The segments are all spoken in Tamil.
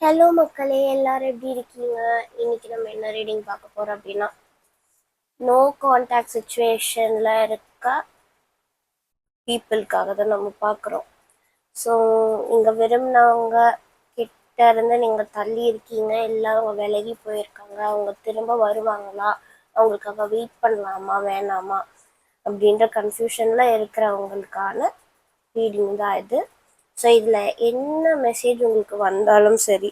ஹலோ மக்களே, எல்லாரும் எப்படி இருக்கீங்க? இன்னைக்கு நம்ம என்ன ரீடிங் பார்க்க போறோம் அப்படின்னா, நோ கான்டாக்ட் சுச்சுவேஷன்ல இருக்க பீப்புளுக்காக தான் நம்ம பார்க்குறோம். ஸோ இங்கே விரும்பினவங்க கிட்ட இருந்து நீங்கள் தள்ளி இருக்கீங்க, இல்லை அவங்க விலகி போயிருக்காங்க, அவங்க திரும்ப வருவாங்களா, அவங்களுக்காக வெயிட் பண்ணலாமா வேணாமா அப்படின்ற கன்ஃபியூஷனில் இருக்கிறவங்களுக்கான ரீடிங் தான் இது. ஸோ இதில் என்ன மெசேஜ் உங்களுக்கு வந்தாலும் சரி,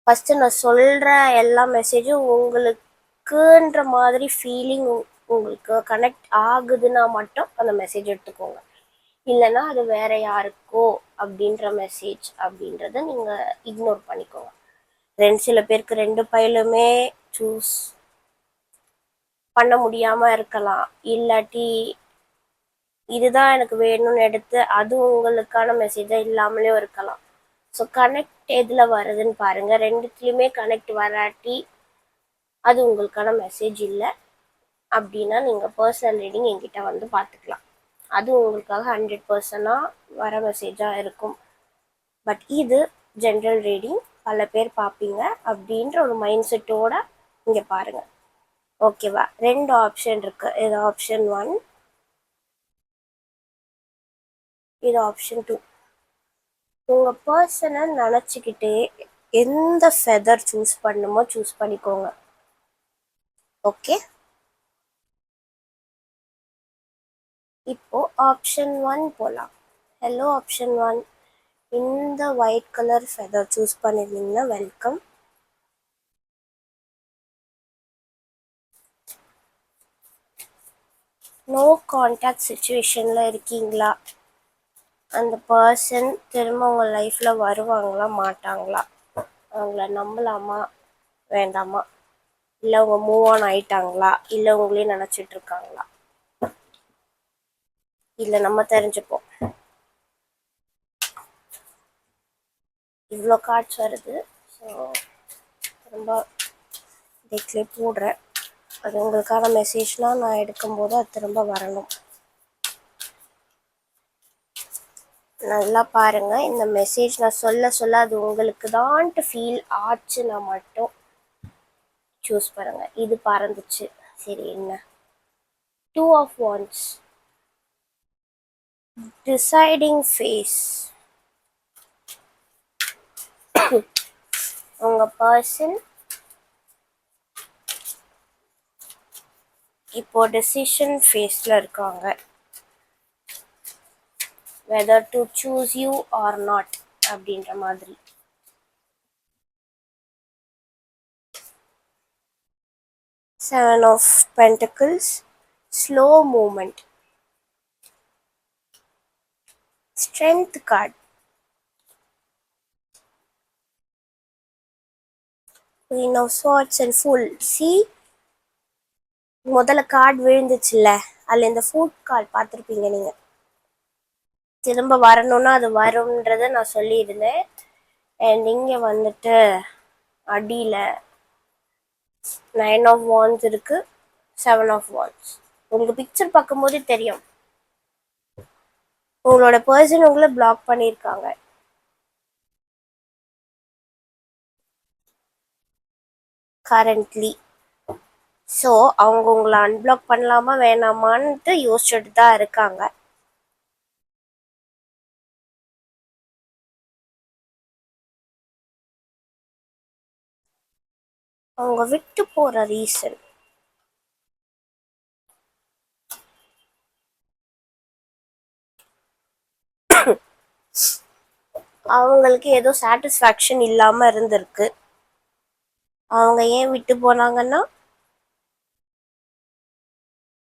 ஃபஸ்ட்டு நான் சொல்கிற எல்லா மெசேஜும் உங்களுக்குன்ற மாதிரி ஃபீலிங் உங்களுக்கு கனெக்ட் ஆகுதுன்னா மட்டும் அந்த மெசேஜ் எடுத்துக்கோங்க. இல்லைன்னா அது வேற யாருக்கோ அப்படின்ற மெசேஜ் அப்படின்றத நீங்கள் இக்னோர் பண்ணிக்கோங்க. சில பேருக்கு ரெண்டு பையிலுமே சூஸ் பண்ண முடியாமல் இருக்கலாம். இல்லாட்டி இதுதான் எனக்கு வேணும்னு எடுத்து அது உங்களுக்கான மெசேஜாக இல்லாமலேயும் இருக்கலாம். ஸோ கனெக்ட் எதில் வருதுன்னு பாருங்கள். ரெண்டுத்துலேயுமே கனெக்ட் வராட்டி அது உங்களுக்கான மெசேஜ் இல்லை அப்படின்னா நீங்கள் பர்சனல் ரீடிங் என்கிட்ட வந்து பார்த்துக்கலாம். அது உங்களுக்காக 100% வர மெசேஜாக இருக்கும். பட் இது ஜென்ரல் ரீடிங், பல பேர் பார்ப்பீங்க அப்படின்ற ஒரு மைண்ட் செட்டோட இங்கே பாருங்கள். ஓகேவா? ரெண்டு ஆப்ஷன் இருக்குது. இது ஆப்ஷன் 1, இது ஆப்ஷன் 2. உங்கள் பர்சனை நினச்சிக்கிட்டே எந்த ஃபெதர் சூஸ் பண்ணுமோ சூஸ் பண்ணிக்கோங்க. ஓகே, இப்போ ஆப்ஷன் 1 போகலாம். ஹலோ ஆப்ஷன் 1, இந்த ஒயிட் கலர் ஃபெதர் சூஸ் பண்ணிருந்தீங்கன்னா வெல்கம். நோ கான்டாக்ட் சுச்சுவேஷனில் இருக்கீங்களா? அந்த பர்சன் திரும்ப உங்கள் லைஃப்பில் வருவாங்களா மாட்டாங்களா? அவங்கள நம்பலாமா வேண்டாமா? இல்லை அவங்க மூவ் ஆன் ஆயிட்டாங்களா, இல்லை உங்களே நினச்சிட்டு இருக்காங்களா? இல்லை நம்ம தெரிஞ்சுப்போம். இவ்வளோ கார்ட்ஸ் வருது. ஸோ ரொம்ப டெக்லே போடுறேன். அது உங்களுக்கான மெசேஜ்லாம் நான் எடுக்கும்போது அது திரும்ப வரணும். நல்லா பாருங்கள். இந்த மெசேஜ் நான் சொல்ல சொல்ல அது உங்களுக்கு தான்ட்டு ஃபீல் ஆச்சுன்னா மட்டும் சூஸ் பண்ணுங்கள். இது பறந்துச்சு, சரி என்ன? 2 of Wands, டிசைடிங் ஃபேஸ். உங்கள் பர்சன் இப்போ டெசிஷன் ஃபேஸில் இருக்காங்க. whether to choose you or not அப்படின்ற மாதிரி. Seven of Pentacles, slow movement. Strength card, Queen of Swords and Fool. See, முதல்ல கார்டு விழுந்துச்சுல்ல, அதில் இந்த ஃபுட் கார்டு பார்த்துருப்பீங்க நீங்கள். திரும்ப வரணும்னா அது வரும்ன்றதை நான் சொல்லியிருந்தேன். அண்ட் இங்கே வந்துட்டு அடியில் 9 of Wands இருக்குது, 7 of Wands. உங்களுக்கு பிக்சர் பார்க்கும்போதே தெரியும் உங்களோட பர்சன் உங்களை பிளாக் பண்ணியிருக்காங்க. கரண்ட்லி. ஸோ அவங்க உங்களை அன்பிளாக் பண்ணலாமா வேணாமான்ட்டு யோசிச்சுட்டு தான் இருக்காங்க. அவங்க விட்டு போகிற ரீசன் அவங்களுக்கு ஏதோ சாட்டிஸ்ஃபேக்ஷன் இல்லாமல் இருந்திருக்கு. அவங்க ஏன் விட்டு போனாங்கன்னா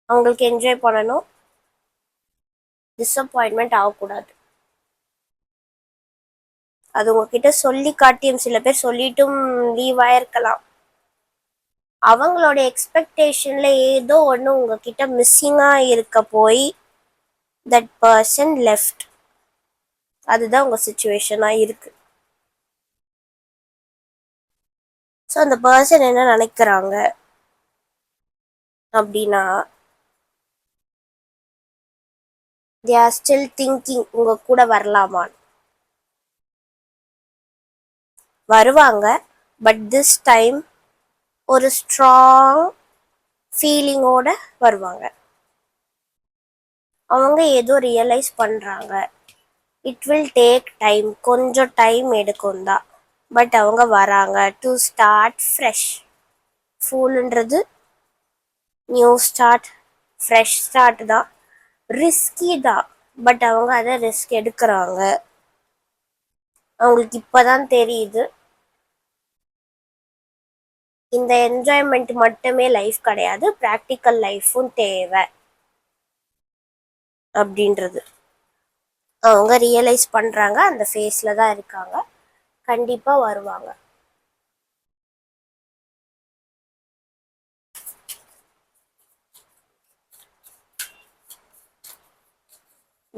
அவங்களுக்கு என்ஜாய் பண்ணணும், டிஸப்பாயின்மெண்ட் ஆகக்கூடாது. அது உங்ககிட்ட சொல்லி காட்டியும் சில பேர் சொல்லிட்டும் லீவ் ஆயிருக்கலாம். அவங்களோட எக்ஸ்பெக்டேஷன்ல ஏதோ ஒன்று உங்ககிட்ட மிஸ்ஸிங்காக இருக்க போய் தட் பர்சன் லெஃப்ட். அதுதான் உங்கள் சுச்சுவேஷனாக இருக்கு. ஸோ அந்த பர்சன் என்ன நினைக்கிறாங்க அப்படின்னா, they are still thinking உங்க கூட வரலாமான்னு. வருவாங்க. பட் திஸ் டைம் ஒரு ஸ்ட்ராங் ஃபீலிங்கோட வருவாங்க. அவங்க ஏதோ ரியலைஸ் பண்றாங்க. இட் வில் டேக் டைம், கொஞ்சம் டைம் எடுக்கும் தான். பட் அவங்க வராங்க டு ஸ்டார்ட் ஃப்ரெஷ். ஃபூல்ன்றது நியூ ஸ்டார்ட், ஃப்ரெஷ் ஸ்டார்ட் தான். ரிஸ்கி தான், பட் அவங்க அதை ரிஸ்க் எடுக்கிறாங்க. அவங்களுக்கு இப்போதான் தெரியுது இந்த என்ஜாய்மெண்ட் மட்டுமே லைஃப் கிடையாது, ப்ராக்டிக்கல் லைஃப்பும் தேவை அப்படின்றது. அவங்க ரியலைஸ் பண்ணுறாங்க, அந்த ஃபேஸில் தான் இருக்காங்க. கண்டிப்பாக வருவாங்க.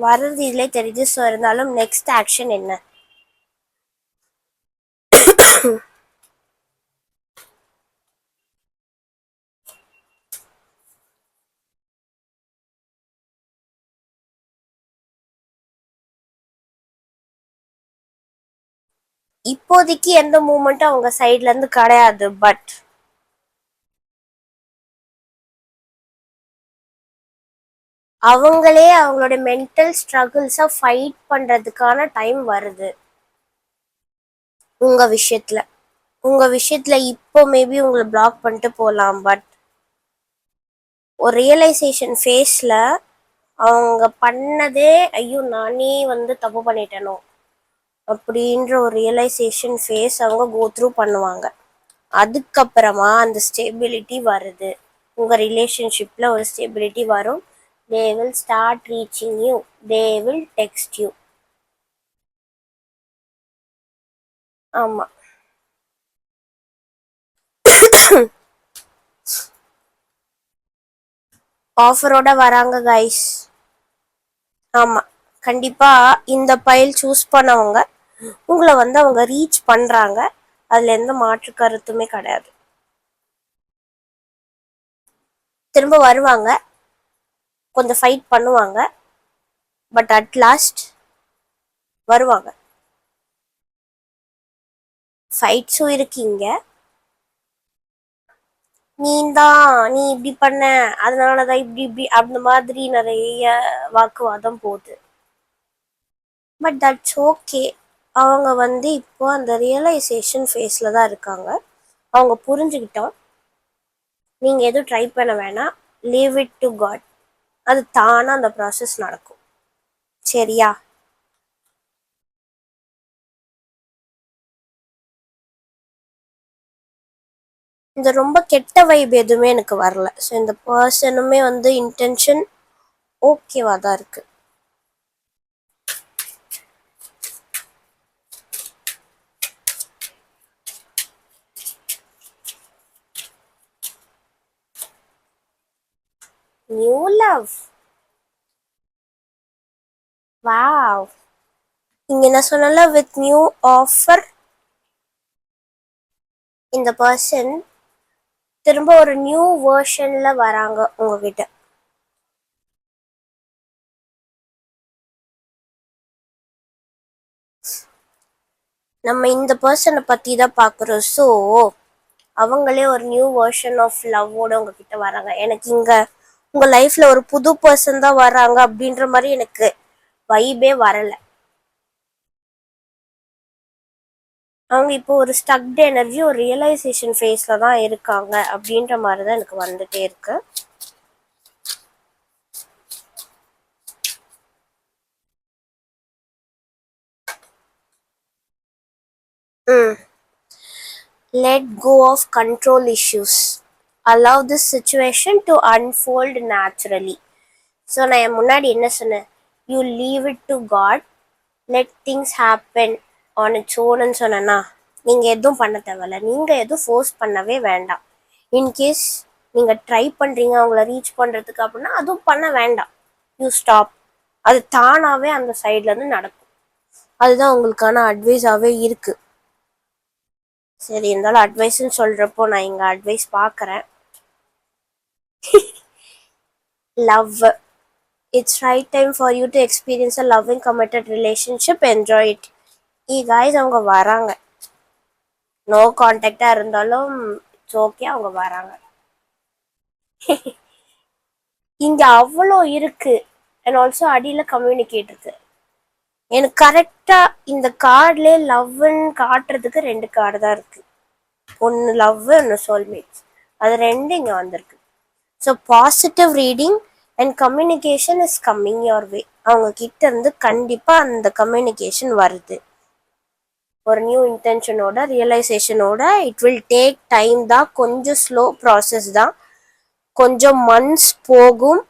வர்றது இதிலே தெரியுது. ஸோ இருந்தாலும் நெக்ஸ்ட் ஆக்ஷன் என்ன? இப்போதைக்கு எந்த மூமெண்ட்டும் அவங்க சைட்ல இருந்து கிடையாது. பட் அவங்களே அவங்களோட மென்டல் ஸ்ட்ரகிள்ஸை ஃபைட் பண்றதுக்கான டைம் வருது. உங்க விஷயத்துல இப்போ மேபி உங்களை பிளாக் பண்ணிட்டு போகலாம். பட் ஒரு ரியலைசேஷன் ஃபேஸ்ல அவங்க பண்ணதே ஐயோ நானே தப்பு பண்ணிட்டேனோ அப்படின்ற ஒரு ரியலைசேஷன் ஃபேஸ் அவங்க கோ த்ரூ பண்ணுவாங்க. அதுக்கப்புறமா அந்த ஸ்டெபிலிட்டி வருது. உங்கள் ரிலேஷன்ஷிப்பில் ஒரு ஸ்டெபிலிட்டி வரும். They will start reaching you, they will text you. ஆமாம், ஆஃபரோட வராங்க கைஸ். ஆமாம், கண்டிப்பாக இந்த பைல் சூஸ் பண்ணவங்க உங்களை அவங்க ரீச் பண்ணுறாங்க. அதில் எந்த மாற்று கருத்துமே கிடையாது. திரும்ப வருவாங்க, கொஞ்சம் ஃபைட் பண்ணுவாங்க, பட் அட் லாஸ்ட் வருவாங்க. ஃபைட்ஸும் இருக்கீங்க. நீ இப்படி பண்ண, அதனாலதான் இப்படி இப்படி அந்த மாதிரி நிறைய வாக்குவாதம் போகுது. But that's okay. அவங்க இப்போ அந்த ரியலைசேஷன் ஃபேஸில் தான் இருக்காங்க. அவங்க புரிஞ்சுக்கிட்டோம். நீங்கள் எதுவும் ட்ரை பண்ண வேணாம், லீவ் இட் டு காட். அது தானாக அந்த ப்ராசஸ் நடக்கும். சரியா? இந்த ரொம்ப கெட்ட வைப் எதுவுமே எனக்கு வரல. ஸோ இந்த பர்சனுமே இன்டென்ஷன் ஓகேவா தான் இருக்கு. New love, wow. இங்க என்ன சொன்னால வித் நியூ ஆஃபர். இந்த பர்சன் திரும்ப ஒரு நியூ வேர்ஷன்ல வராங்க உங்ககிட்ட. நம்ம இந்த பர்சனை பத்தி தான் பார்க்குறோம். ஸோ அவங்களே ஒரு நியூ வேர்ஷன் ஆஃப் லவ்வோட உங்ககிட்ட வராங்க. எனக்கு இங்க உங்க லைஃப்ல ஒரு புது பர்சன் தான் வராங்க அப்படின்ற மாதிரி எனக்கு வைபே வரல. அவங்க இப்போ ஒரு ஸ்டக்ட் எனர்ஜி, ஒரு ரியலைசேஷன் ஃபேஸ்ல தான் இருக்காங்க அப்படின்ற மாதிரி தான் எனக்கு வந்துட்டே இருக்கு. Let go of control issues. Allow this situation to unfold naturally. So நான் முன்னாடி என்ன சொன்னேன்? You leave it to God, let things happen on its ஓன்னு சொன்னேன்னா, நீங்கள் எதுவும் பண்ண தேவையில்ல. நீங்கள் எதுவும் ஃபோர்ஸ் பண்ணவே வேண்டாம். இன்கேஸ் நீங்கள் ட்ரை பண்ணுறீங்க அவங்கள ரீச் பண்ணுறதுக்கு அப்படின்னா அதுவும் பண்ண வேண்டாம். You stop. அது தானாகவே அந்த சைட்லேருந்து நடக்கும். அதுதான் உங்களுக்கான அட்வைஸாகவே இருக்குது. சரி, இருந்தாலும் அட்வைஸ்ன்னு சொல்கிறப்போ நான் இங்கே அட்வைஸ் பார்க்குறேன். Love, it's right time for you to experience a loving committed relationship. Enjoy it. guys அவங்க வராங்க. நோ கான்டாக்டா இருந்தாலும் ஓகே, அவங்க வராங்க. இங்க அவ்வளோ இருக்கு. அண்ட் ஆல்சோ அடியில கம்யூனிகேட் இருக்கு. எனக்கு கரெக்டா இந்த கார்ட்லயே லவ்ன்னு காட்டுறதுக்கு 2 கார்டு தான் இருக்கு. ஒன்னு லவ், ஒன்னு சோல்மேட்ஸ். அது 2 இங்க வந்திருக்கு. So positive reading and communication is coming your way. அவங்க கிட்ட இருந்து கண்டிப்பா அந்த கம்யூனிகேஷன் வருது. ஒரு நியூ இன்டென்ஷனோட, ரியலைசேஷனோட. இட் வில் டேக் டைம் தான், கொஞ்சம் ஸ்லோ ப்ராசஸ் தான், கொஞ்சம் மந்த்ஸ் போகும்.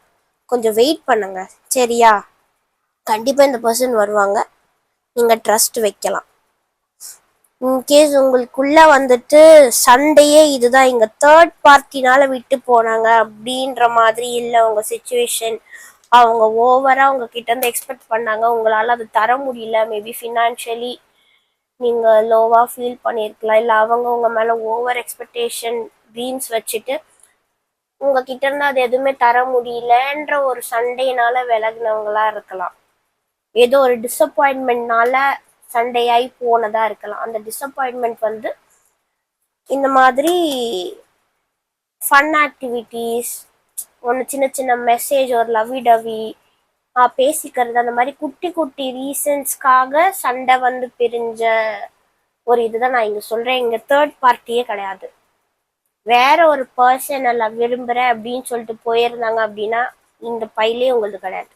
கொஞ்சம் வெயிட் பண்ணுங்க, சரியா? கண்டிப்பா இந்த பர்சன் வருவாங்க, நீங்க ட்ரஸ்ட் வைக்கலாம். இன்கேஸ் உங்களுக்குள்ள வந்துட்டு சண்டையே இதுதான், இங்க தேர்ட் பார்ட்டினால விட்டு போனாங்க அப்படின்ற மாதிரி இல்லை உங்க சிச்சுவேஷன். அவங்க ஓவரா உங்ககிட்ட இருந்து எக்ஸ்பெக்ட் பண்ணாங்க, உங்களால அது தர முடியல. மேபி ஃபினான்ஷியலி நீங்க லோவா ஃபீல் பண்ணியிருக்கலாம், இல்லை அவங்க உங்க மேல ஓவர் எக்ஸ்பெக்டேஷன் ட்ரீம்ஸ் வச்சுட்டு உங்ககிட்ட இருந்து அது எதுவுமே தர முடியலன்ற ஒரு சண்டையினால விலகினவங்களா இருக்கலாம். ஏதோ ஒரு டிசப்பாயின்மெண்ட்னால சண்டையாய் போனதா இருக்கலாம். அந்த டிசப்பாயின்மெண்ட் வந்து இந்த மாதிரி ஃபன் ஆக்டிவிட்டீஸ், ஒன்று சின்ன சின்ன மெசேஜ், ஒரு லவி டவி பேசிக்கிறது, அந்த மாதிரி குட்டி குட்டி ரீசன்ஸ்க்காக சண்டை வந்து பிரிஞ்ச ஒரு இதுதான் நான் இங்க சொல்றேன். இங்க தேர்ட் பார்ட்டியே கிடையாது. வேற ஒரு பர்சன் எல்லாம் விரும்புறேன் அப்படின்னு சொல்லிட்டு போயிருந்தாங்க அப்படின்னா இந்த பையிலே உங்களுக்கு கிடையாது.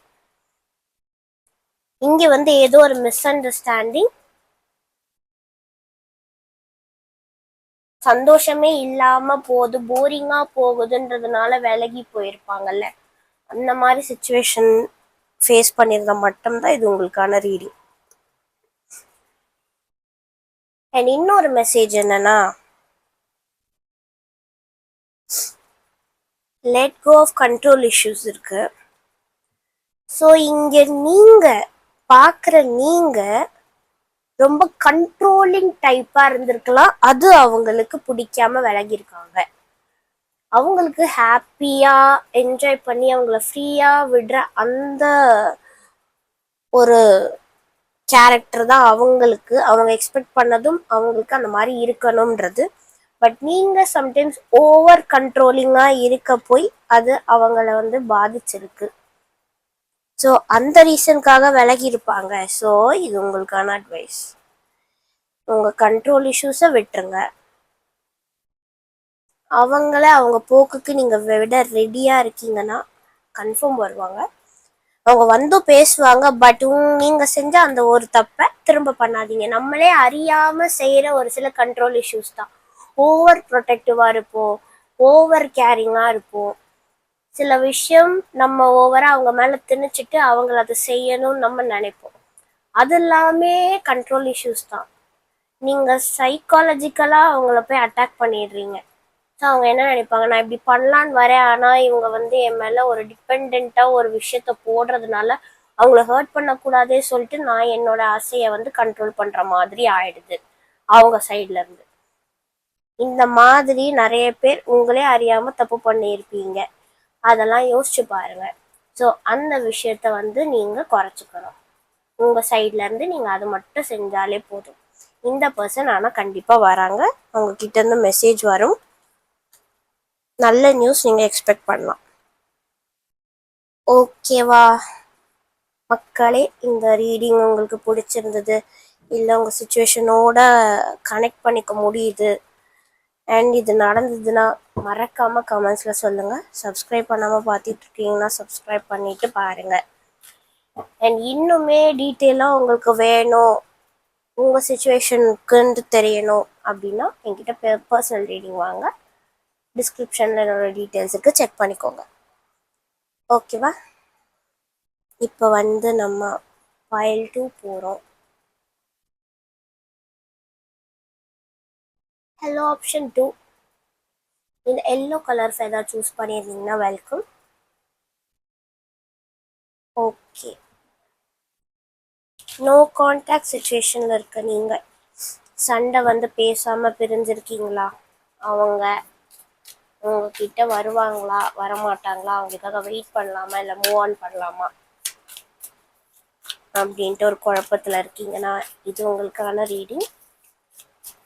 இங்க வந்து ஏதோ ஒரு மிஸ் அண்டர்ஸ்டாண்டிங், சந்தோஷமே இல்லாம போகுது, போரிங்கா போகுதுன்றதுனால விலகி போயிருப்பாங்கல்ல, அந்த மாதிரி சுச்சுவேஷன் ஃபேஸ் பண்ணியிருந்தா மட்டும்தான் இது உங்களுக்கான ரீடிங். அண்ட் இன்னொரு மெசேஜ் என்னன்னா, let go of control issues இருக்கு. ஸோ இங்க நீங்க பார்க்குற நீங்க ரொம்ப கண்ட்ரோலிங் டைப்பா இருந்திருக்கலாம், அது அவங்களுக்கு பிடிக்காம விலகிருக்காங்க. அவங்களுக்கு ஹாப்பியா என்ஜாய் பண்ணி அவங்கள ஃப்ரீயா விடுற அந்த ஒரு கேரக்டர் தான் அவங்களுக்கு, அவங்க எக்ஸ்பெக்ட் பண்ணதும் அவங்களுக்கு அந்த மாதிரி இருக்கணும்ன்றது. பட் நீங்க சம்டைம்ஸ் ஓவர் கண்ட்ரோலிங்கா இருக்க போய் அது அவங்கள வந்து பாதிச்சிருக்கு. ஸோ அந்த ரீசனுக்காக விலகி இருப்பாங்க. ஸோ இது உங்களுக்கான அட்வைஸ். உங்க கண்ட்ரோல் இஷ்யூஸை விட்டுருங்க, அவங்கள அவங்க போக்குக்கு நீங்க விட ரெடியா இருக்கீங்கன்னா கன்ஃபார்ம் வருவாங்க. அவங்க வந்து பேசுவாங்க. பட் நீங்க செஞ்ச அந்த ஒரு தப்பை திரும்ப பண்ணாதீங்க. நம்மளே அறியாம செய்யற ஒரு சில கண்ட்ரோல் இஷ்யூஸ் தான். ஓவர் ப்ரொடெக்டிவா இருப்போம், ஓவர் கேரிங்கா இருப்போம். சில விஷயம் நம்ம ஓவரா அவங்க மேல திணிச்சிட்டு அவங்கள அதை செய்யணும்னு நம்ம நினைப்போம். அது எல்லாமே கண்ட்ரோல் இஷ்யூஸ் தான். நீங்க சைக்காலஜிக்கலா அவங்கள போய் அட்டாக் பண்ணிடுறீங்க. ஸோ அவங்க என்ன நினைப்பாங்க, நான் இப்படி பண்ணலான்னு வரேன், ஆனால் இவங்க வந்து என் மேலே ஒரு டிபெண்ட்டாக ஒரு விஷயத்த போடுறதுனால அவங்கள ஹர்ட் பண்ணக்கூடாதே சொல்லிட்டு நான் என்னோட ஆசையை வந்து கண்ட்ரோல் பண்ணுற மாதிரி ஆயிடுது அவங்க சைட்ல இருந்து. இந்த மாதிரி நிறைய பேர் உங்களே அறியாமல் தப்பு பண்ணியிருப்பீங்க. அதெல்லாம் யோசிச்சு பாருங்க. ஸோ அந்த விஷயத்த வந்து நீங்கள் குறைச்சிக்கணும். உங்கள் சைட்ல இருந்து நீங்கள் அது மட்டும் செஞ்சாலே போதும். இந்த பர்சன் ஆனால் கண்டிப்பாக வராங்க, அவங்க கிட்ட இருந்து மெசேஜ் வரும், நல்ல நியூஸ் நீங்கள் எக்ஸ்பெக்ட் பண்ணலாம். ஓகேவா மக்களே? இந்த ரீடிங் உங்களுக்கு பிடிச்சிருந்தது, இல்லை உங்கள் சுச்சுவேஷனோட கனெக்ட் பண்ணிக்க முடியுது அண்ட் இது நடந்ததுன்னா மறக்காமல் கமெண்ட்ஸில் சொல்லுங்கள். சப்ஸ்கிரைப் பண்ணாமல் பார்த்துட்டு இருக்கீங்கன்னா சப்ஸ்கிரைப் பண்ணிவிட்டு பாருங்கள். அண்ட் இன்னுமே டீட்டெயிலாக உங்களுக்கு வேணும், உங்கள் சுச்சுவேஷனுக்குன்ட்டு தெரியணும் அப்படின்னா என்கிட்ட பர்சனல் ரீடிங் வாங்க. டிஸ்கிரிப்ஷனில் என்னோட டீட்டெயில்ஸ் இருக்குது, செக் பண்ணிக்கோங்க. ஓகேவா? இப்போ வந்து நம்ம ஃபைல் 2 போகிறோம். ஹலோ ஆப்ஷன் 2, இந்த எல்லோ கலர் ஃபெதர் சூஸ் பண்ணியிருந்தீங்கன்னா வெல்கம். ஓகே, நோ கான்டாக்ட் சுச்சுவேஷனில் இருக்க நீங்கள் சண்டை வந்து பேசாமல் பிரிஞ்சிருக்கீங்களா? அவங்க உங்ககிட்ட வருவாங்களா வரமாட்டாங்களா, அவங்களுக்காக வெயிட் பண்ணலாமா இல்லை மூவ் ஆன் பண்ணலாமா அப்படின்ட்டு ஒரு குழப்பத்தில் இருக்கீங்கன்னா இது உங்களுக்கான ரீடிங்.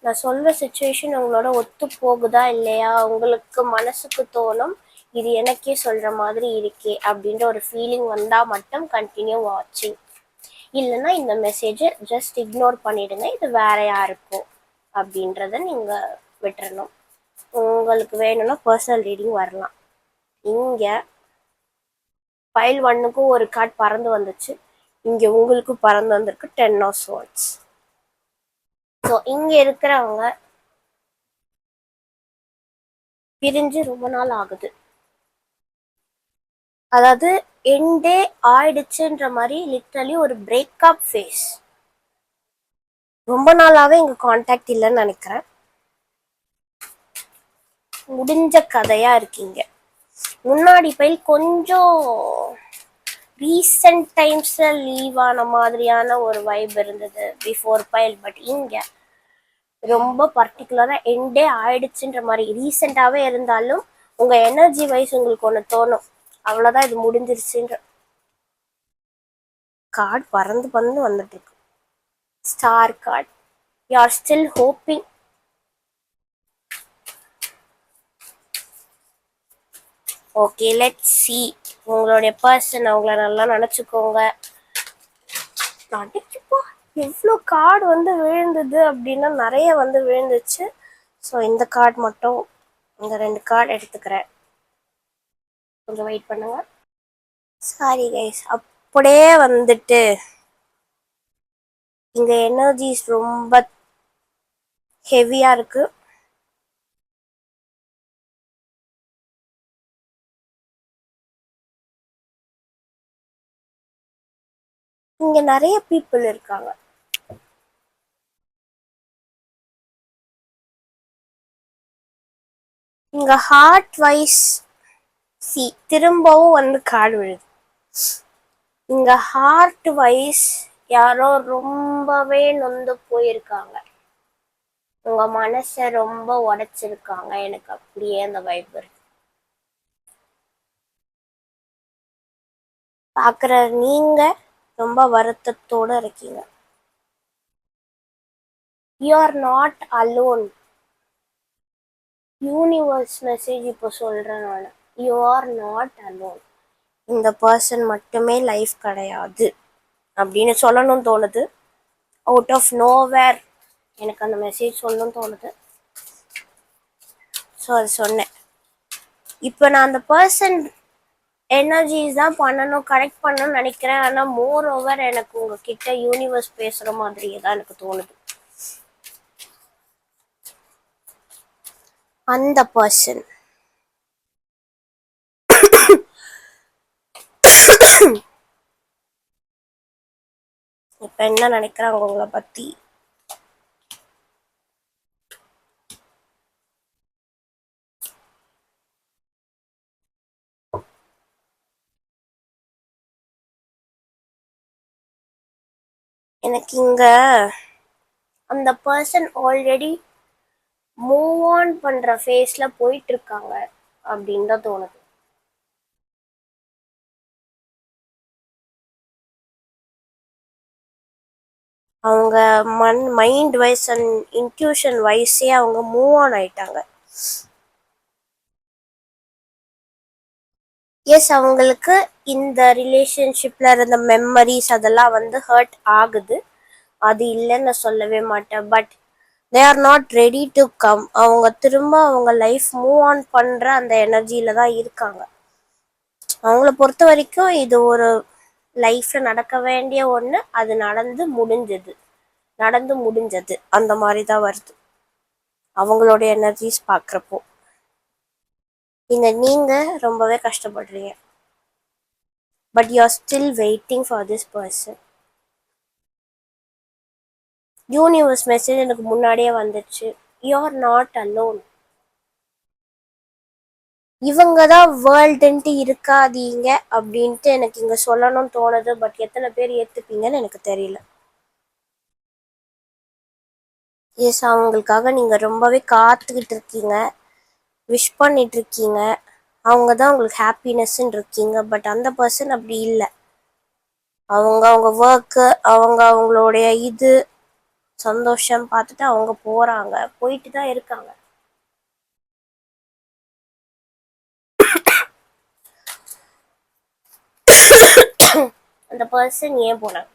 நான் சொல்ற சுச்சுவேஷன் உங்களோட ஒத்து போகுதா இல்லையா, உங்களுக்கு மனசுக்கு தோணும் இது எனக்கே சொல்ற மாதிரி இருக்கே அப்படின்ற ஒரு ஃபீலிங் வந்தா மட்டும் கண்டினியூ வாட்சிங். இல்லைன்னா இந்த மெசேஜை ஜஸ்ட் இக்னோர் பண்ணிடுங்க, இது வேற யாருக்கும் அப்படின்றத நீங்க விட்டுறணும். உங்களுக்கு வேணும்னா பர்சனல் ரீடிங் வரலாம். இங்க ஃபைல் 1க்கும் ஒரு கார்டு பறந்து வந்துச்சு, இங்க உங்களுக்கு பறந்து வந்திருக்கு 10 ஆஃப் ஸ்வார்ட்ஸ். ஸோ இங்க இருக்கிறவங்க பிரிஞ்சு ரொம்ப நாள் ஆகுது, அதாவது எண்டே ஆயிடுச்சுன்ற மாதிரி லிட்டரலி ஒரு பிரேக்கப் ஃபேஸ். ரொம்ப நாளாவே இங்க கான்டாக்ட் இல்லைன்னு நினைக்கிறேன். முடிஞ்ச கதையா இருக்கீங்க. முன்னாடி பைல் கொஞ்சம் ரீசெண்ட் டைம்ஸ்ல லீவ் ஆன மாதிரியான ஒரு வைப் இருந்தது பிஃபோர் பைல். பட் இங்க ரொம்ப பர்டிகுலரா எண்டே ஆயிடுச்சுன்ற மாதிரி ரீசெண்டாவே இருந்தாலும் உங்க எனர்ஜி வைஸ் உங்களுக்கு ஒன்று தோணும், அவ்வளோதான் இது முடிஞ்சிருச்சுன்ற. கார்டு பறந்து பறந்து வந்துட்டு இருக்கு. Star card. You are still hoping. Okay, let's see. உங்களுடைய பர்சன் அவங்கள நல்லா நினச்சிக்கோங்க. நடிச்சுப்பா, எவ்வளோ கார்டு வந்து விழுந்தது அப்படின்னா நிறைய வந்து விழுந்துச்சு. ஸோ இந்த கார்டு மட்டும், இந்த 2 கார்டு எடுத்துக்கிறேன். கொஞ்சம் வெயிட் பண்ணுங்க. சாரி கைஸ், அப்படியே வந்துட்டு இங்க எனர்ஜிஸ் ரொம்ப ஹெவியா இருக்கு. இங்க நிறைய பீப்புள் இருக்காங்க. இங்க ஹார்ட் வைஸ் சி திரும்பவும் வந்து கார்டு விழுது. இங்க ஹார்ட் வைஸ் யாரோ ரொம்பவே நொந்து போயிருக்காங்க, உங்க மனசை ரொம்ப உடைச்சிருக்காங்க. எனக்கு அப்படியே அந்த வைப் இருக்கு. பாக்குற நீங்க ரொம்ப வருத்தத்தோட இருக்கீங்க. You are not alone. Universe message இப்போ சொல்றேன் நான், யூ ஆர் நாட் அலோன். இந்த பர்சன் மட்டுமே லைஃப் கிடையாது அப்படின்னு சொல்லணும்னு தோணுது. அவுட் ஆஃப் நோவேர் எனக்கு அந்த மெசேஜ் சொல்லணும்னு தோணுது. ஸோ அது சொன்னேன். இப்போ நான் அந்த பர்சன் எனர்ஜிஸ் தான் பண்ணணும், கரெக்ட் பண்ணணும்னு நினைக்கிறேன். ஆனால் மோர் ஓவர் எனக்கு உங்ககிட்ட யூனிவர்ஸ் பேசுகிற மாதிரியே தான் எனக்கு தோணுது. அந்த பர்சன் இப்ப என்ன நினைக்கிறாங்க உங்களை பத்தி? எனக்கு இங்க அந்த பர்சன் ஆல்ரெடி மூவ் ஆன் பண்ற ஃபேஸ்ல போயிட்டு இருக்காங்க அப்படின்னு தான் தோணுது. அவங்க மைண்ட் வைஸ் அண்ட் இன்ட்யூஷன் வைஸே அவங்க மூவ் ஆன் ஆயிட்டாங்க. எஸ், அவங்களுக்கு இந்த ரிலேஷன்ஷிப்ல இருந்த மெமரிஸ் அதெல்லாம் வந்து ஹர்ட் ஆகுது, அது இல்லைன்னு நான் சொல்லவே மாட்டேன். But they are not ready to come. அவங்க திரும்ப அவங்க லைஃப் மூவ் ஆன் பண்ற அந்த எனர்ஜியில தான் இருக்காங்க. அவங்கள பொறுத்த வரைக்கும் இது ஒரு லைஃப்ல நடக்க வேண்டிய ஒன்று, அது நடந்து முடிஞ்சது அந்த மாதிரி தான் வருது அவங்களோட எனர்ஜிஸ் பார்க்குறப்போ. இங்க நீங்க ரொம்பவே கஷ்டப்படுறீங்க. But you are still waiting for this person. Universe message எனக்கு முன்னாடியே வந்துடுச்சு, யூ ஆர் நாட் அலோன். இவங்க தான் வேர்ல்டுன்ட்டு இருக்காதீங்க அப்படின்ட்டு எனக்கு இங்க சொல்லணும்னு தோணுது. பட் எத்தனை பேர் ஏத்துப்பீங்கன்னு எனக்கு தெரியல. எஸ், அவங்களுக்காக நீங்க ரொம்பவே காத்துக்கிட்டு இருக்கீங்க, விஷ் பண்ணிட்டு இருக்கீங்க. அவங்க தான் உங்களுக்கு ஹாப்பினஸ்ன்னு இருக்கீங்க. பட் அந்த பர்சன் அப்படி இல்லை. அவங்க ஒர்க்கு, அவங்களுடைய இது சந்தோஷம் பார்த்துட்டு அவங்க போறாங்க, போயிட்டு தான் இருக்காங்க. அந்த பர்சன் ஏன் போனாங்க?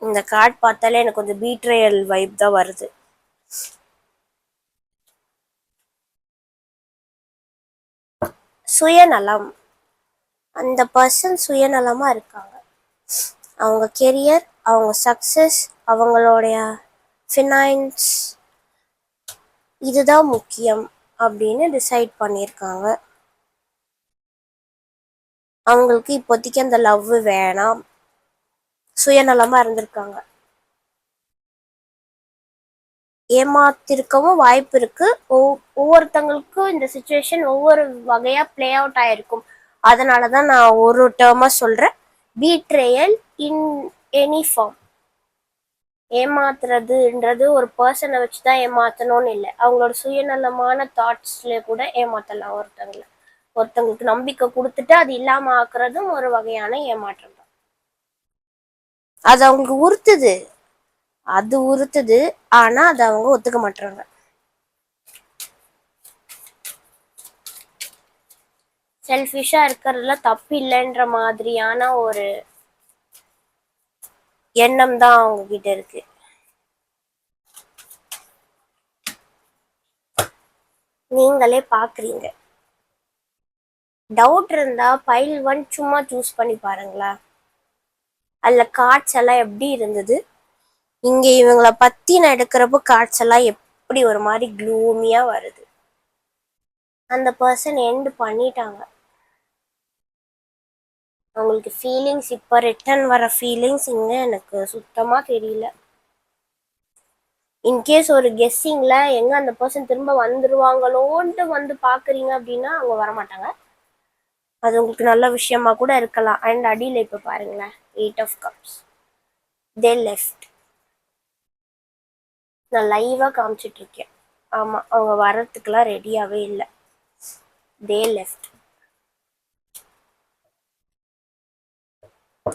இந்த கார்டு பார்த்தாலே எனக்கு கொஞ்சம் பீட்ரேயல் வைப் தான் வருது. சுயநலம். அந்த பர்சன் சுயநலமா இருக்காங்க. அவங்க கெரியர், அவங்க சக்சஸ், அவங்களுடைய ஃபினான்ஸ் இதுதான் முக்கியம் அப்படின்னு டிசைட் பண்ணியிருக்காங்க. அவங்களுக்கு இப்போதைக்கு அந்த லவ் வேணாம், சுயநலமா இருந்திருக்காங்க. ஏமாத்திருக்கவும் வாய்ப்பு இருக்கு. ஒவ்வொருத்தங்களுக்கும் இந்த சுச்சுவேஷன் ஒவ்வொரு வகையா பிளே அவுட் ஆயிருக்கும். அதனாலதான் நான் ஒரு டேர்மா சொல்றேன், பீட்ரேயல் இன் எனி ஃபார்ம். ஏமாத்துறதுன்றது ஒரு பர்சனை வச்சுதான் ஏமாத்தணும்னு இல்லை, அவங்களோட சுயநலமான தாட்ஸ்ல கூட ஏமாத்தலாம் ஒருத்தங்களுக்கு நம்பிக்கை கொடுத்துட்டு அது இல்லாம ஆக்குறதும் ஒரு வகையான ஏமாற்றம் தான். அது அவங்களுக்கு உறுத்துது, ஆனா அது அவங்க ஒத்துக்க மாட்டாங்க. செல்ஃபிஷா இருக்கிறதுல தப்பு இல்லைன்ற மாதிரியான ஒரு எண்ணம் தான் அவங்க கிட்ட இருக்கு. நீங்களே பாக்குறீங்க. டவுட் இருந்தா பைல் 1 சும்மா சூஸ் பண்ணி பாருங்களா. அதுல கார்ட்ஸ் எல்லாம் எப்படி இருந்தது, இங்க இவங்கள பத்தி நான் எடுக்கிறப்போ கார்ட்ஸ் எல்லாம் எப்படி ஒரு மாதிரி க்ளூமியா வருது. அந்த பர்சன் எண்ட் பண்ணிட்டாங்க. அவங்களுக்கு ஃபீலிங்ஸ் இப்போ ரிட்டர்ன் வர ஃபீலிங்ஸ் இங்க எனக்கு சுத்தமா தெரியல. இன்கேஸ் ஒரு கெஸ்ஸிங்ல எங்க அந்த பர்சன் திரும்ப வந்துருவாங்களோன்ட்டு வந்து பாக்குறீங்க அப்படின்னா அவங்க வரமாட்டாங்க. அது உங்களுக்கு நல்ல விஷயமா கூட இருக்கலாம். அண்ட் அடியில் இப்ப பாருங்களேன், 8 of Cups, they left. நான் லைவா காமிச்சிட்டு இருக்கேன். ஆமா, அவங்க வர்றதுக்கெல்லாம் ரெடியாவே இல்லை. they left.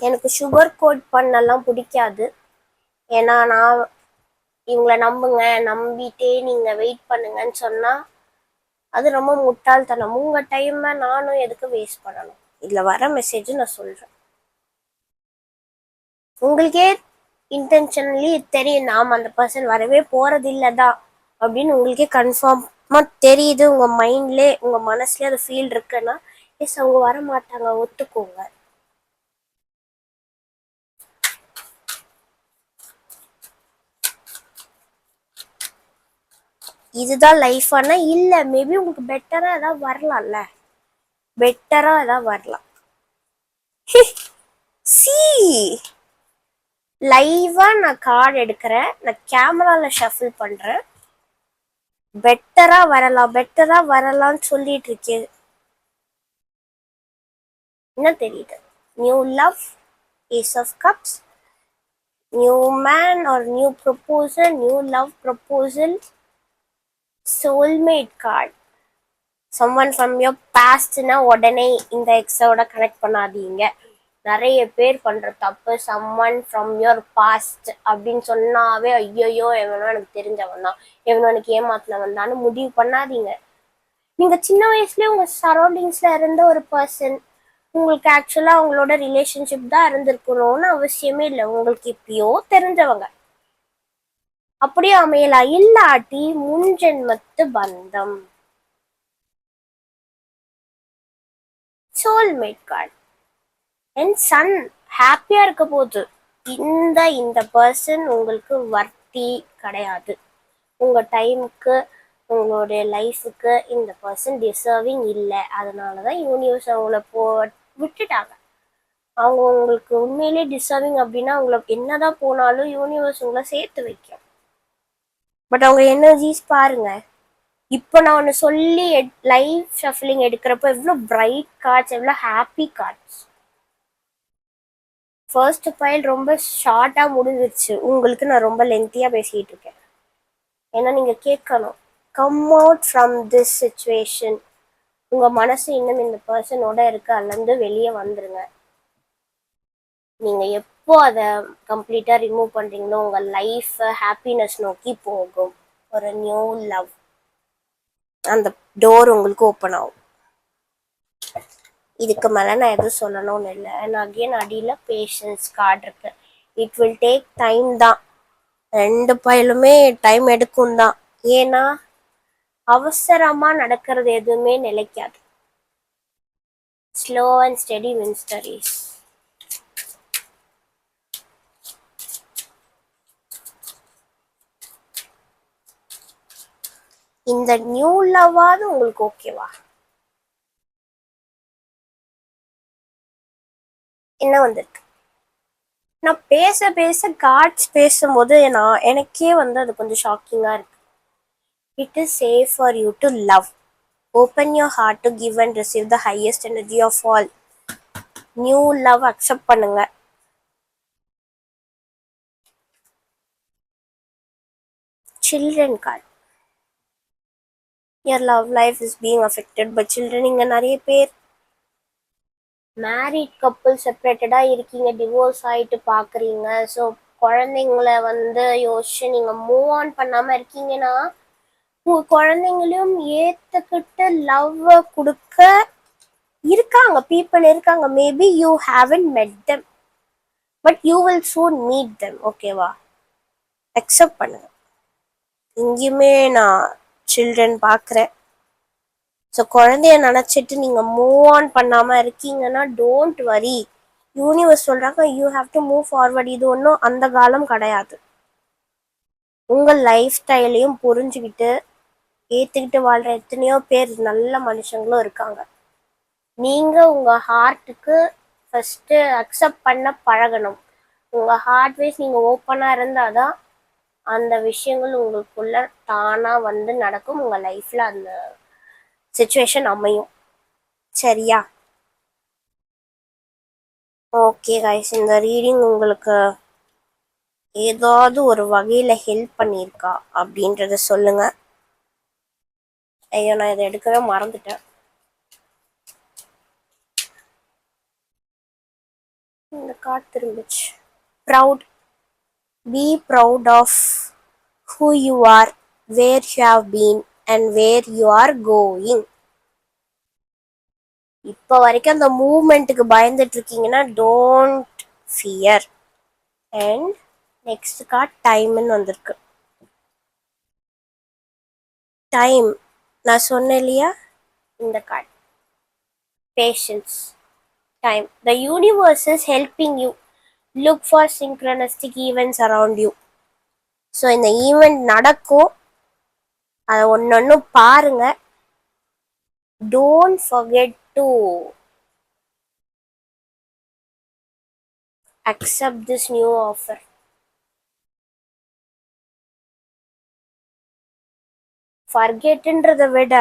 எனக்கு சுகர் கோட் பண்ணலாம் பிடிக்காது. ஏன்னா நான் இவங்கள நம்புங்க, நம்பிட்டே நீங்க வெயிட் பண்ணுங்கன்னு சொன்னா அது ரொம்ப முட்டாள்தனம். உங்க டைமை நானும் எதுக்கு வேஸ்ட் பண்ணணும்? இதுல வர மெசேஜ் நான் சொல்றேன். உங்களுக்கே இன்டென்ஷனலி தெரியும் நாம அந்த பர்சன் வரவே போறது இல்லதான் அப்படின்னு உங்களுக்கே கன்ஃபார்மா தெரியுது. உங்க மைண்ட்ல உங்க மனசுல அது ஃபீல் இருக்குன்னா எஸ் அவங்க வர மாட்டாங்க, ஒத்துக்கோங்க. இதுதான் லைஃப் ஆனா இல்ல, மேபி உங்களுக்கு பெட்டரா ஏதாவது வரலாம். சி லைவா நான் கார்டு எடுக்கிறேன், நான் கேமரால ஷஃபிள் பண்றேன். பெட்டரா வரலாம்னு சொல்லிட்டு இருக்கேன். என்ன தெரியுது? New love, ace of cups, new man or new proposal, new love proposal, soulmate card. Someone from your பாஸ்ட்னா உடனே இந்த எக்ஸோட கனெக்ட் பண்ணாதீங்க. நிறைய பேர் பண்ற தப்பு, சம்ஒன் ஃப்ரம் யோர் பாஸ்ட் அப்படின்னு சொன்னாவே ஐயோ எவனோ எனக்கு தெரிஞ்சவன் தான், எவனோ எனக்கு ஏமாத்தினவன் தான் முடிவு பண்ணாதீங்க. நீங்க சின்ன வயசுலயே உங்க சரௌண்டிங்ஸ்ல இருந்த ஒரு பர்சன் உங்களுக்கு ஆக்சுவலா அவங்களோட ரிலேஷன்ஷிப் தான் இருந்திருக்கணும்னு அவசியமே இல்லை. உங்களுக்கு இப்பயோ தெரிஞ்சவங்க அப்படியே அமையலாம், இல்லாட்டி முன்ஜென்மத்து பந்தம். சோல்மேட் கார்டு அண்ட் சன் ஹாப்பியா இருக்க போகுது. இந்த பர்சன் உங்களுக்கு வர்த்தி கிடையாது. உங்க டைமுக்கு உங்களுடைய லைஃபுக்கு இந்த பர்சன் டிசர்விங் இல்லை. அதனாலதான் யூனிவர்ஸ் அவங்கள விட்டுட்டாங்க. அவங்க உங்களுக்கு உண்மையிலே டிசர்விங் அப்படின்னா அவங்கள என்னதான் போனாலும் யூனிவர்ஸ் உங்களை சேர்த்து வைக்கும். பட் அவங்க எனர்ஜிஸ் பாருங்க. இப்போ நான் ஒன்று சொல்லி லைவ் ஷஃபிளிங் எடுக்கிறப்போ எவ்வளோ பிரைட் கார்ட்ஸ், எவ்வளோ ஹாப்பி கார்ட்ஸ். ஃபர்ஸ்ட் ஃபைல் ரொம்ப ஷார்ட்டாக முடிஞ்சிருச்சு, உங்களுக்கு நான் ரொம்ப லென்த்தியாக பேசிகிட்டு இருக்கேன். ஏன்னா நீங்கள் கேட்கணும், come out from this situation. உங்கள் மனசு இன்னும் இந்த பர்சனோட இருக்கு, அதுலேருந்து வெளியே வந்துருங்க. நீங்கள் எப்போ அதை கம்ப்ளீட்டாக ரிமூவ் பண்ணுறீங்களோ உங்கள் லைஃப் ஹாப்பினஸ் நோக்கி போகும். ஒரு நியூ லவ் அந்த டோர் உங்களுக்கு ஓப்பன் ஆகும். இதுக்கு மேலே நான் எதுவும் சொல்லணும்னு இல்லை. அண்ட் அகெயின் அடியில் பேஷன்ஸ் கார்டு இருக்கு. இட் வில் டேக் டைம் தான். ரெண்டு பயிலுமே டைம் எடுக்கும் தான். ஏன்னா அவசரமாக நடக்கிறது எதுவுமே நிலைக்காது. Slow and steady wins the race. இந்த நியூ லவ்வாவது உங்களுக்கு ஓகேவா? என்ன வந்திருக்கு? நான் பேச பேச கார்ட்ஸ் பேசும்போது எனக்கே அது கொஞ்சம் ஷாக்கிங்காக இருக்கு. It is safe for you to love. Open your heart to give and receive the highest energy of all. New love accept பண்ணுங்க. Children card. your love life is being affected by children. இங்க நிறைய பேர் மேரிட் கப்புள் செப்பரேட்டடாக இருக்கீங்க, டிவோர்ஸ் ஆகிட்டு பார்க்குறீங்க. ஸோ குழந்தைங்கள யோசிச்சு நீங்கள் மூவ் ஆன் பண்ணாமல் இருக்கீங்கன்னா உங்கள் குழந்தைங்களையும் ஏற்றுக்கிட்டு லவ் கொடுக்க இருக்காங்க, பீப்புள் இருக்காங்க. மேபி யூ ஹாவன்ட் மெட் them, but you will soon meet them. ஓகேவா? அக்செப்ட் பண்ணுங்க. இங்கேயுமே நான் சில்ட்ரன் பார்க்குறேன். ஸோ குழந்தைய நினச்சிட்டு நீங்கள் மூவ் ஆன் பண்ணாமல் இருக்கீங்கன்னா டோன்ட் வரி. யூனிவர்ஸ் சொல்கிறாங்க you have to move forward. இது ஒன்றும் அந்த காலம் கிடையாது. உங்கள் லைஃப் ஸ்டைலையும் புரிஞ்சுக்கிட்டு ஏற்றுக்கிட்டு வாழ்கிற எத்தனையோ பேர் நல்ல மனுஷங்களும் இருக்காங்க. நீங்கள் உங்கள் ஹார்ட்டுக்கு ஃபஸ்ட்டு அக்செப்ட் பண்ண பழகணும். உங்கள் ஹார்ட் வைஸ் நீங்கள் ஓப்பனாக இருந்தால் தான் அந்த விஷயங்கள் உங்களுக்குள்ள தானாக நடக்கும். உங்கள் லைஃப்பில் அந்த சிச்சுவேஷன் அமையும். சரியா? ஓகே கைஸ், இந்த ரீடிங் உங்களுக்கு ஏதாவது ஒரு வகையில் ஹெல்ப் பண்ணியிருக்கா அப்படின்றத சொல்லுங்க. ஐயோ, நான் இதை எடுக்கவே மறந்துட்டேன். இந்த கார்டு திரும்பிச்சு. Proud. Be proud of who you are, where you have been and where you are going. இப்போ வரைக்கும் அந்த மூவ்மெண்ட்டுக்கு பயந்துட்டு இருக்கீங்கன்னா don't fear. And next card டைம்னு வந்திருக்கு. டைம் நான் சொன்னேன் இல்லையா, இந்த card patience. Time. The universe is helping you look for synchronistic events around you. So இந்த ஈவெண்ட் நடக்கும், அதை ஒன்று பாருங்க. Don't forget to accept this new offer. ஃபர்கெட்ன்றதை விட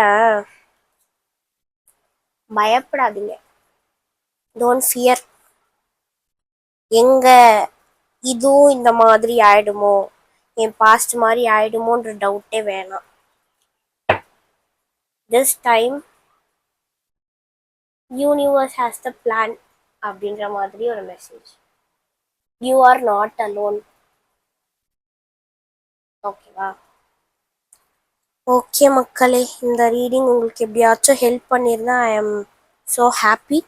பயப்படாதீங்க. Don't fear. எங்க இதுவும் இந்த மாதிரி ஆயிடுமோ, என் பாஸ்ட் மாதிரி ஆயிடுமோன்ற டவுட்டே வேணாம். This time universe has the plan அப்படின்ற மாதிரி ஒரு message. You are not alone. ஓகேவா? ஓகே மக்களே, இந்த ரீடிங் உங்களுக்கு எப்படியாச்சும் ஹெல்ப் பண்ணியிருந்தா I am so happy.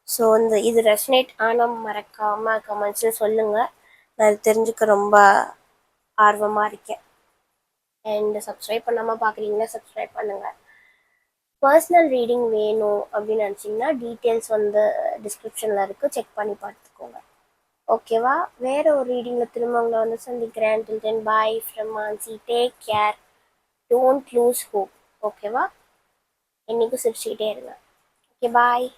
So இது ரெசனேட் ஆனால் மறக்காமல் கமெண்ட்ஸில் சொல்லுங்கள். நான் தெரிஞ்சுக்க ரொம்ப ஆர்வமாக இருக்கேன். அண்ட் சப்ஸ்கிரைப் பண்ணாமல் பார்க்குறீங்கன்னா சப்ஸ்கிரைப் பண்ணுங்கள். பர்சனல் ரீடிங் வேணும் அப்படின்னு நினச்சிங்கன்னா டீட்டெயில்ஸ் டிஸ்கிரிப்ஷனில் இருக்குது, செக் பண்ணி பார்த்துக்கோங்க. ஓகேவா? வேறு ஒரு ரீடிங்கில் திரும்ப உங்களை சந்திக்கிறேன். Till then, bye from Mansi. Take care. Don't lose hope. ஓகேவா? என்னைக்கும் சிரிச்சுக்கிட்டே இருங்க. ஓகே, பாய்.